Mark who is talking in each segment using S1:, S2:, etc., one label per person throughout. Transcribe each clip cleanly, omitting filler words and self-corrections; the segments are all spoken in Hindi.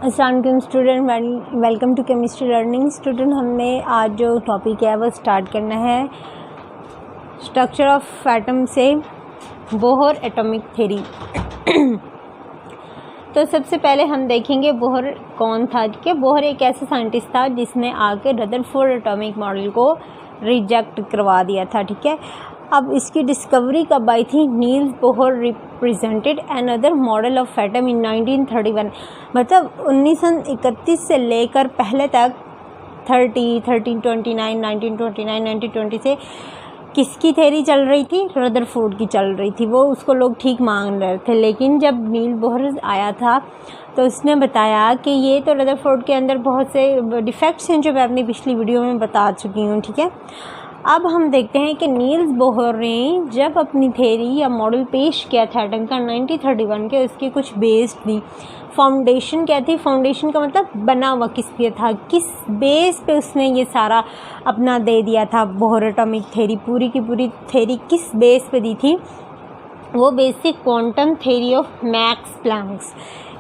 S1: अस्सलाम student, welcome to chemistry learning. Student, हमने आज जो टॉपिक है वो स्टार्ट करना है स्ट्रक्चर ऑफ एटम से बोहर एटॉमिक थ्योरी। तो सबसे पहले हम देखेंगे बोहर कौन था। ठीक है, बोहर एक ऐसा साइंटिस्ट था जिसने आके रदरफोर्ड एटॉमिक मॉडल को रिजेक्ट करवा दिया था। ठीक है, अब इसकी डिस्कवरी कब आई थी? Niels Bohr represented another model of atom in 1931। मतलब 1931 से लेकर पहले तक 1920 से किसकी थ्योरी चल रही थी? रदरफोर्ड की चल रही थी। वो उसको लोग ठीक मान रहे थे, लेकिन जब नील बोहर आया था तो उसने बताया कि ये तो रदरफोर्ड के अंदर बहुत से डिफेक्ट्स हैं जो मैं अपनी पिछली वीडियो में बता चुकी हूँ। ठीक है, अब हम देखते हैं कि नील्स बोहर ने जब अपनी थ्योरी या मॉडल पेश किया था एटम का 1931 के, उसकी कुछ बेस थी। फाउंडेशन क्या थी? फाउंडेशन का मतलब बना हुआ किस पे था, किस बेस पे उसने ये सारा अपना दे दिया था बोहर एटॉमिक थ्योरी। पूरी की पूरी थ्योरी किस बेस पे दी थी? वो basic quantum theory of Max Planck's.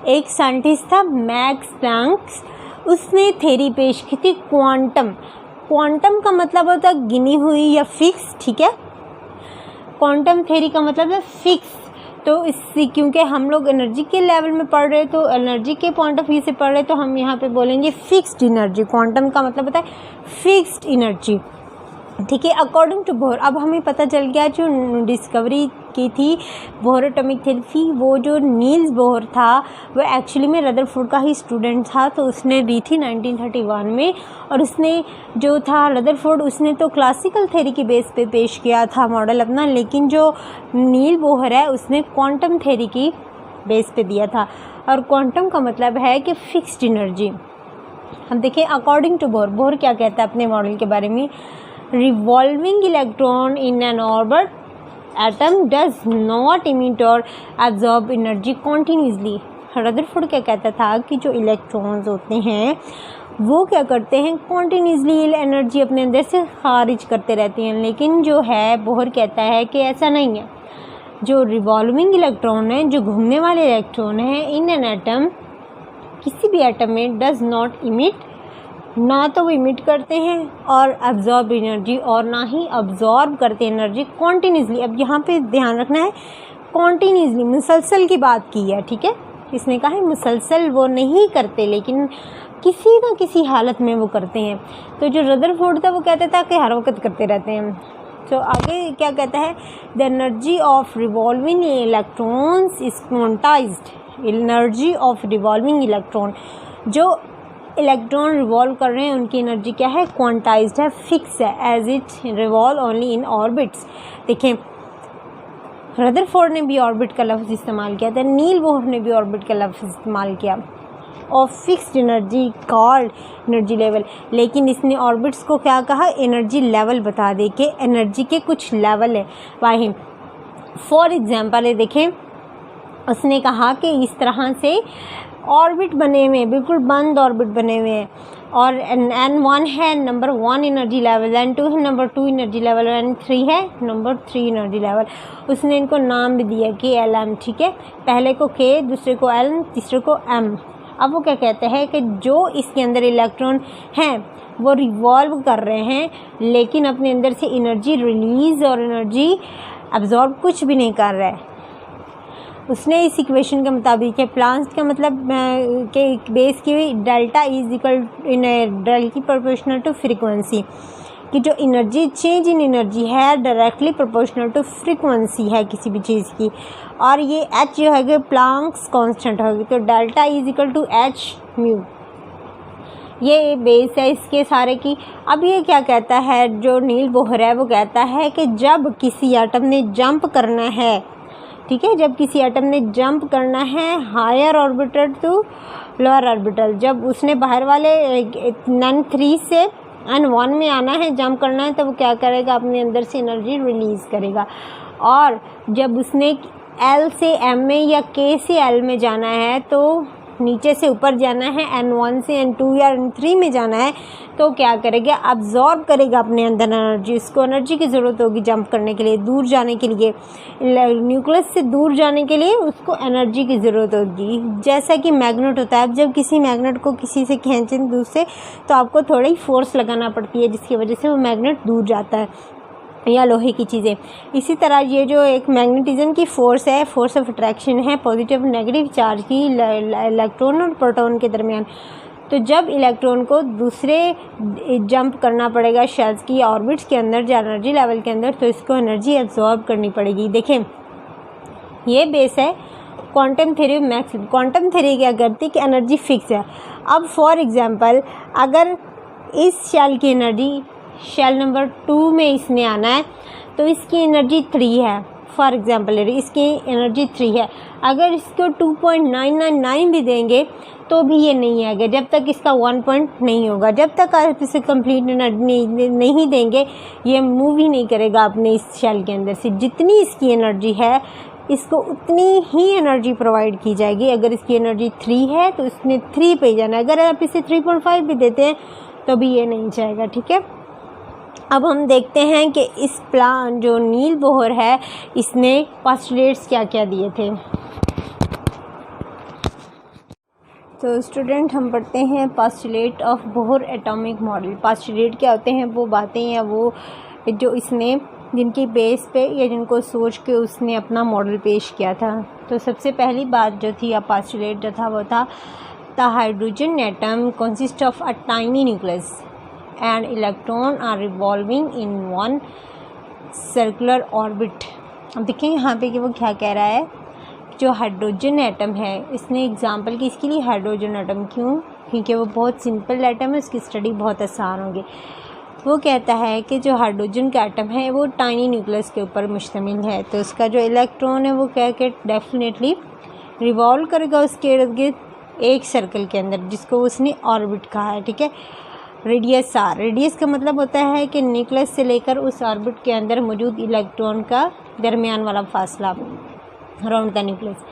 S1: एक साइंटिस्ट था मैक्स प्लैंक्स, उसने थ्योरी पेश की थी क्वांटम। क्वांटम का मतलब होता है गिनी हुई या फिक्स। ठीक है, क्वांटम थ्योरी का मतलब है फिक्स। तो इससे क्योंकि हम लोग एनर्जी के लेवल में पढ़ रहे हैं, तो एनर्जी के पॉइंट ऑफ व्यू से पढ़ रहे हैं, तो हम यहाँ पे बोलेंगे फिक्स्ड एनर्जी। क्वांटम का मतलब होता है फिक्स्ड एनर्जी। ठीक है, अकॉर्डिंग टू बोहर। अब हमें पता चल गया जो डिस्कवरी की थी बोहर एटॉमिक थ्योरी, वो जो नील्स बोहर था वो एक्चुअली में रदरफोर्ड का ही स्टूडेंट था। तो उसने दी थी 1931 में, और उसने जो था रदरफोर्ड, उसने तो क्लासिकल थ्योरी के बेस पे पेश किया था मॉडल अपना, लेकिन जो नील बोहर है उसने क्वांटम थ्योरी की बेस पे दिया था। और क्वांटम का मतलब है कि फिक्स्ड एनर्जी। हम देखें अकॉर्डिंग टू बोहर, बोहर क्या कहता है अपने मॉडल के बारे में? Revolving electron in an orbit atom does not emit और एब्जॉर्ब एनर्जी कॉन्टिन्यूसली। रदरफोर्ड क्या कहता था कि जो इलेक्ट्रॉन्स होते हैं वो क्या करते हैं? कॉन्टिन्यूसली एनर्जी अपने अंदर से खारिज करते रहते हैं, लेकिन जो है बोहर कहता है कि ऐसा नहीं है। जो रिवॉल्विंग इलेक्ट्रॉन है, जो घूमने वाले इलेक्ट्रॉन है इन एन एटम, किसी भी एटम में डज नॉट इमिट, ना तो वो इमिट करते हैं और अब्जॉर्ब एनर्जी, और ना ही अब्जॉर्ब करते एनर्जी कॉन्टिन्यूसली। अब यहाँ पे ध्यान रखना है, कॉन्टिन्यूसली मुसलसल की बात की है। ठीक है, इसने कहा है मुसलसल वो नहीं करते, लेकिन किसी न किसी हालत में वो करते हैं। तो जो रदरफोर्ड था वो कहता था कि हर वक्त करते रहते हैं। तो आगे क्या कहता है? The energy of revolving electrons is quantized. Energy of revolving electron, जो इलेक्ट्रॉन रिवॉल्व कर रहे हैं उनकी एनर्जी क्या है? क्वांटाइज्ड है, फिक्स है, as it revolve only in orbits. देखें, रदरफोर्ड ने भी ऑर्बिट का लफ्ज़ इस्तेमाल किया था, नील बोहर ने भी ऑर्बिट का लफ्ज़ इस्तेमाल किया, और fixed energy called energy level. लेकिन इसने ऑर्बिट्स को क्या कहा? एनर्जी लेवल बता दे के एनर्जी के कुछ लेवल है वाही। फॉर एग्जाम्पल है, देखें उसने कहा कि इस तरह से ऑर्बिट बने हुए हैं, बिल्कुल बंद ऑर्बिट बने हुए हैं, और N1 है नंबर 1 एनर्जी लेवल, N2 है नंबर 2 एनर्जी लेवल, N3 है नंबर 3 एनर्जी लेवल। उसने इनको नाम भी दिया कि LM। ठीक है, पहले को K, दूसरे को L, तीसरे को M। अब वो क्या कहते हैं कि जो इसके अंदर इलेक्ट्रॉन हैं वो रिवॉल्व कर रहे हैं, लेकिन अपने अंदर से एनर्जी रिलीज़ और एनर्जी एब्जॉर्ब कुछ भी नहीं कर रहा है। उसने इस इक्वेशन के मुताबिक है, प्लांट्स का मतलब के बेस की हुई delta is equal in directly proportional to frequency, कि जो एनर्जी चेंज इन एनर्जी है डायरेक्टली प्रोपोर्शनल टू फ्रीक्वेंसी है किसी भी चीज़ की, और ये h जो है प्लांक्स कांस्टेंट होगी, तो delta is equal to h mu. ये बेस है इसके सारे की। अब ये क्या कहता है, जो नील बोहर है वो कहता है कि जब किसी एटम ने जंप करना है, ठीक है, जब किसी एटम ने जंप करना है higher orbital to lower orbital, जब उसने बाहर वाले N3 से N1 में आना है, जंप करना है, तो वो क्या करेगा? अपने अंदर से एनर्जी रिलीज़ करेगा। और जब उसने L से M में या K से L में जाना है, तो नीचे से ऊपर जाना है, N1 से N2 या N3 में जाना है, तो क्या करेगा, अब्जॉर्ब करेगा अपने अंदर एनर्जी। उसको एनर्जी की ज़रूरत होगी जंप करने के लिए, दूर जाने के लिए, न्यूक्लियस से दूर जाने के लिए उसको एनर्जी की ज़रूरत होगी। जैसा कि मैग्नेट होता है, अब जब किसी मैग्नेट को किसी से खींचें दूर से, तो आपको थोड़ी फोर्स लगाना पड़ती है, जिसकी वजह से वो मैग्नेट दूर जाता है, या लोहे की चीज़ें। इसी तरह ये जो एक मैग्नेटिज्म की फ़ोर्स है, फोर्स ऑफ अट्रैक्शन है पॉजिटिव नेगेटिव चार्ज की इलेक्ट्रॉन और प्रोटॉन के दरमियान। तो जब इलेक्ट्रॉन को दूसरे जंप करना पड़ेगा शेल्स की ऑर्बिट्स के अंदर, जो एनर्जी लेवल के अंदर, तो इसको एनर्जी एब्जॉर्ब करनी पड़ेगी। देखें, ये बेस है quantum theory of Maxwell. Quantum theory क्या करती है कि एनर्जी फिक्स है। अब फॉर एग्जांपल, अगर इस शेल की एनर्जी, शेल नंबर 2 में इसने आना है, तो इसकी एनर्जी 3 है, फॉर एग्जांपल इसकी एनर्जी 3 है। अगर इसको 2.999 भी देंगे तो भी ये नहीं आएगा, जब तक इसका 1 पॉइंट नहीं होगा। जब तक आप इसे कंप्लीट एनर्जी नहीं देंगे, ये मूव ही नहीं करेगा अपने इस शेल के अंदर से। जितनी इसकी एनर्जी है, इसको उतनी ही एनर्जी प्रोवाइड की जाएगी। अगर इसकी एनर्जी 3 है तो इसने 3 पे जाना है। अगर आप इसे 3.5 भी देते हैं तो भी ये नहीं जाएगा, ठीक है। अब हम देखते हैं कि इस प्लान जो नील बोहर है, इसने पोस्टुलेट्स क्या क्या दिए थे। तो स्टूडेंट, हम पढ़ते हैं postulate of Bohr atomic model. Postulate क्या होते हैं? वो बातें या वो जो इसने, जिनकी बेस पे या जिनको सोच के उसने अपना मॉडल पेश किया था। तो सबसे पहली बात जो थी, या पोस्टुलेट जो था, वो था the hydrogen atom consist of a tiny nucleus and electron are revolving in one circular orbit। अब देखें यहाँ पे कि वो क्या कह रहा है। जो हाइड्रोजन एटम है, इसने एग्जांपल की इसके लिए हाइड्रोजन एटम, क्यों? क्योंकि वो बहुत सिंपल एटम है, उसकी स्टडी बहुत आसान होगी। वो कहता है कि जो हाइड्रोजन का एटम है वो टाइनी न्यूक्लियस के ऊपर मुश्तमिल है, तो उसका जो इलेक्ट्रॉन है वो क्या कि डेफिनेटली रिवॉल्व करेगा उसके इर्द गिर्द एक सर्कल के अंदर, जिसको उसने ऑर्बिट कहा है, ठीक है। रेडियस आर, रेडियस का मतलब होता है कि न्यूक्लियस से लेकर उस ऑर्बिट के अंदर मौजूद इलेक्ट्रॉन का दरमियान वाला फासला अराउंड द न्यूक्लियस।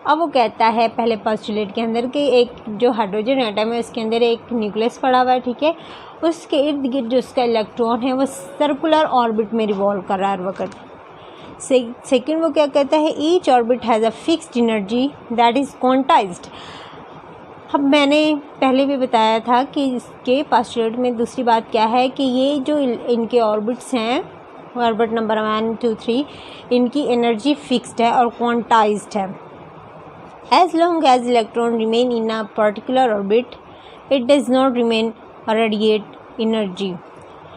S1: अब वो कहता है पहले पोस्टुलेट के अंदर कि एक जो हाइड्रोजन एटम है उसके अंदर एक न्यूक्लियस पड़ा हुआ है, ठीक है। उसके इर्द गिर्द जो उसका इलेक्ट्रॉन है वो सर्कुलर ऑर्बिट में रिवॉल्व कर रहा है हर वक्त। सेकेंड वो क्या कहता है, each orbit has a fixed energy that is quantized. अब मैंने पहले भी बताया था कि इसके पोस्टुलेट में दूसरी बात क्या है कि ये जो इनके ऑर्बिट्स हैं, ऑर्बिट नंबर 1, 2, 3, इनकी एनर्जी फिक्स्ड है और क्वांटाइज्ड है। As long as electron remain in a particular orbit, it does not remain radiate energy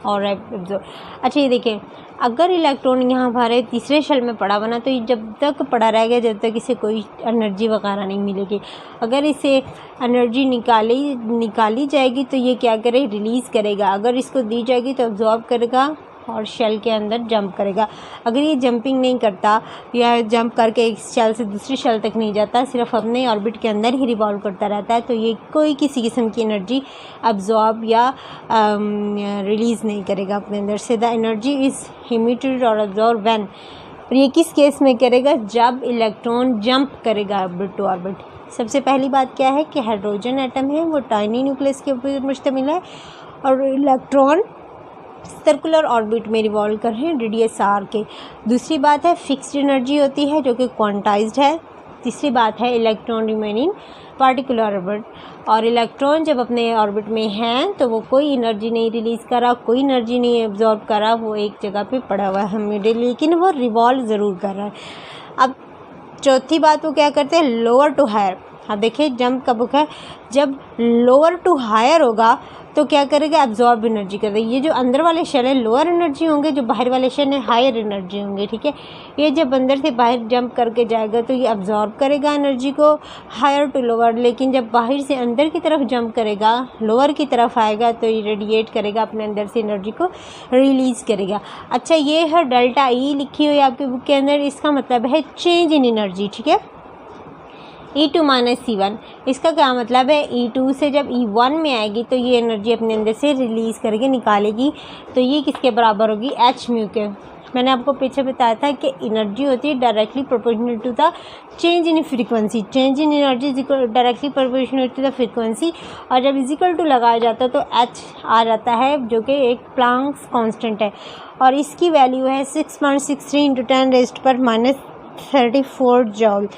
S1: और एब्जॉर्ब। अच्छा, ये देखें, अगर इलेक्ट्रॉन यहाँ हमारे तीसरे शेल में पड़ा हुआ ना, तो ये जब तक पड़ा रहेगा जब तक इसे कोई एनर्जी वगैरह नहीं मिलेगी। अगर इसे एनर्जी निकाली जाएगी तो ये क्या करे, रिलीज़ करेगा। अगर इसको दी जाएगी तो अब्जॉर्ब करेगा और शेल के अंदर जंप करेगा। अगर ये जंपिंग नहीं करता या जंप करके एक शेल से दूसरी शेल तक नहीं जाता, सिर्फ अपने ऑर्बिट के अंदर ही रिवॉल्व करता रहता है, तो ये कोई किसी किस्म की एनर्जी अब्जॉर्ब या रिलीज़ नहीं करेगा अपने अंदर से। द एनर्जी इज़ इमिटेड और अब्जॉर्ब व्हेन, और ये किस केस में करेगा, जब इलेक्ट्रॉन जंप करेगा ऑर्बिट टू ऑर्बिट। सबसे पहली बात क्या है कि हाइड्रोजन एटम है वो टाइनी न्यूक्लियस के ऊपर मुश्तमिल है और इलेक्ट्रॉन सर्कुलर ऑर्बिट में रिवॉल्व कर रहे हैं रेडियस आर के। दूसरी बात है फिक्स्ड एनर्जी होती है जो कि क्वांटाइज्ड है। तीसरी बात है इलेक्ट्रॉन रिमेनिंग पार्टिकुलर ऑर्बिट, और इलेक्ट्रॉन जब अपने ऑर्बिट में हैं तो वो कोई एनर्जी नहीं रिलीज़ कर रहा, कोई एनर्जी नहीं एब्जॉर्ब कर रहा, वो एक जगह पे पड़ा हुआ है मिडिल, लेकिन वो रिवॉल्व ज़रूर कर रहा है। अब चौथी बात वो क्या करते हैं, लोअर टू हायर। अब देखिए जंप का बुक है, जब लोअर टू हायर होगा तो क्या करेगा, एब्जॉर्ब एनर्जी कर देगा। ये जो अंदर वाले शेल है लोअर एनर्जी होंगे, जो बाहर वाले शेल है हायर एनर्जी होंगे, ठीक है। ये जब अंदर से बाहर जंप करके जाएगा तो ये एब्जॉर्ब करेगा एनर्जी को हायर टू लोअर, लेकिन जब बाहर से अंदर की तरफ जंप करेगा, लोअर की तरफ आएगा, तो ये रेडिएट करेगा, अपने अंदर से एनर्जी को रिलीज़ करेगा। अच्छा, ये है डेल्टा ई लिखी हुई आपकी बुक के अंदर, इसका मतलब है चेंज इन एनर्जी, ठीक है। E2 माइनस C1, इसका क्या मतलब है, E2 से जब E1 में आएगी तो ये एनर्जी अपने अंदर से रिलीज़ करके निकालेगी, तो ये किसके बराबर होगी, h म्यू के। मैंने आपको पीछे बताया था कि एनर्जी होती है directly proportional to the change in frequency, change in energy directly proportional to the frequency, और जब इजिकल टू लगाया जाता है तो एच आ जाता है जो कि एक प्लांक्स कांस्टेंट है, और इसकी वैल्यू है 6.63 × 10⁻34 जूल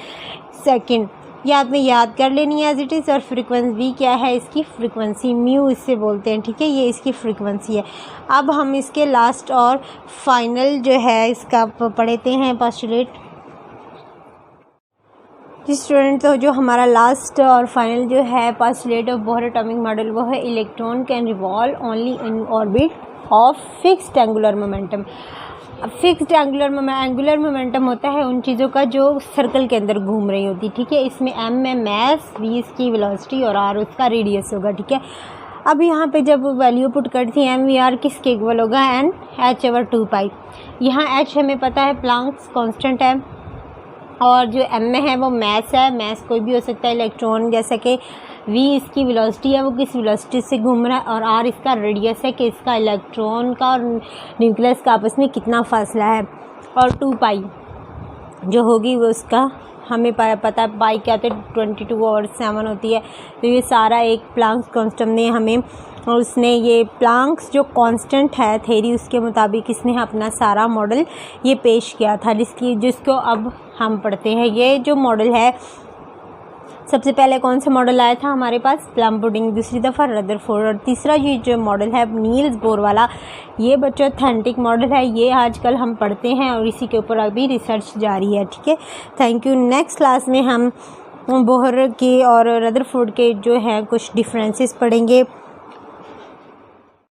S1: सेकेंड। ये आपने याद कर लेनी है एज इट इज़। और फ्रीक्वेंसी क्या है इसकी, फ्रीक्वेंसी म्यू इससे बोलते हैं, ठीक है, ये इसकी फ्रीक्वेंसी है। अब हम इसके लास्ट और फाइनल जो है इसका पढ़ते हैं पोस्टुलेट। स्टूडेंट, तो जो हमारा लास्ट और फाइनल जो है postulate of Bohr atomic model वो है electron can revolve only in orbit of fixed angular momentum. Fixed angular momentum होता है उन चीज़ों का जो सर्कल के अंदर घूम रही होती, ठीक है। इसमें m में मास, v इसकी वेलोसिटी और r उसका रेडियस होगा, ठीक है। अब यहाँ पे जब वैल्यू पुट करती हैं mvr किसके इक्वल होगा, n h/2π। यहाँ h हमें पता है प्लांक्स कांस्टेंट है, और जो m में है वो मास है, मास कोई भी हो सकता है इलेक्ट्रॉन, जैसा कि v इसकी वेलोसिटी है वो किस वेलोसिटी से घूम रहा है, और r इसका रेडियस है कि इसका इलेक्ट्रॉन का और न्यूक्लियस का आपस में कितना फासला है, और 2π जो होगी वो उसका हमें पता है पाई क्या होता है 22/7 होती है। तो ये सारा एक प्लांक्स कांस्टेंट ने हमें, और उसने ये प्लांक्स जो कांस्टेंट है थ्योरी उसके मुताबिक इसने अपना सारा मॉडल ये पेश किया था, जिसको अब हम पढ़ते हैं। ये जो मॉडल है सबसे पहले कौन सा मॉडल आया था हमारे पास, प्लम पुडिंग, दूसरी दफ़ा रदरफोर्ड, और तीसरा ये जो मॉडल है नील्स बोर वाला, ये बच्चों ऑथेंटिक मॉडल है, ये आजकल हम पढ़ते हैं और इसी के ऊपर अभी रिसर्च जारी है, ठीक है। Thank you. नेक्स्ट क्लास में हम बोहर के और रदरफोर्ड के जो है कुछ डिफरेंसेस पढ़ेंगे।